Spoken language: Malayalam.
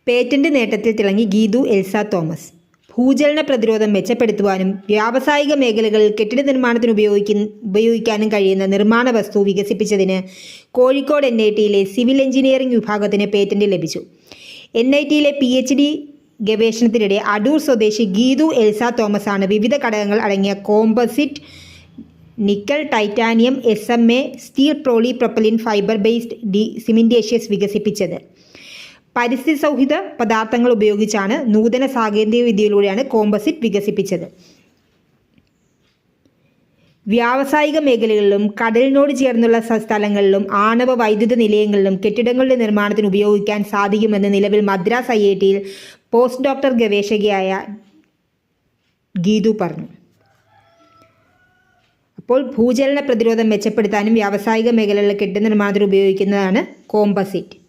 പേറ്റന്റ് നേട്ടത്തിൽ തിളങ്ങി ഗീതു എൽസ തോമസ്. ഭൂചലന പ്രതിരോധം മെച്ചപ്പെടുത്തുവാനും വ്യാവസായിക മേഖലകളിൽ കെട്ടിട നിർമ്മാണത്തിന് ഉപയോഗിക്കാനും കഴിയുന്ന നിർമ്മാണ വസ്തു വികസിപ്പിച്ചതിന് കോഴിക്കോട് NITയിലെ സിവിൽ എഞ്ചിനീയറിംഗ് വിഭാഗത്തിന് പേറ്റന്റ് ലഭിച്ചു. NITയിലെ PhD ഗവേഷണത്തിനിടെ അടൂർ സ്വദേശി ഗീതു എൽസ തോമസ് ആണ് വിവിധ ഘടകങ്ങൾ അടങ്ങിയ composite nickel, titanium, SMA, steel polypropylene fibre based cementitious വികസിപ്പിച്ചത്. പരിസ്ഥിതി സൗഹൃദ പദാർത്ഥങ്ങൾ ഉപയോഗിച്ചാണ് നൂതന സാങ്കേതിക വിദ്യയിലൂടെയാണ് കോമ്പോസിറ്റ് വികസിപ്പിച്ചത്. വ്യാവസായിക മേഖലകളിലും കടലിനോട് ചേർന്നുള്ള സ്ഥലങ്ങളിലും ആണവ വൈദ്യുത നിലയങ്ങളിലും കെട്ടിടങ്ങളുടെ നിർമ്മാണത്തിന് ഉപയോഗിക്കാൻ സാധിക്കുമെന്ന് നിലവിൽ മദ്രാസ് IITയിൽ പോസ്റ്റ് ഡോക്ടർ ഗവേഷകയായ ഗീതു പറഞ്ഞു. അപ്പോൾ ഭൂചലന പ്രതിരോധം മെച്ചപ്പെടുത്താനും വ്യാവസായിക മേഖലകളിലെ കെട്ടിട നിർമ്മാണത്തിന് ഉപയോഗിക്കുന്നതാണ് കോമ്പോസിറ്റ്.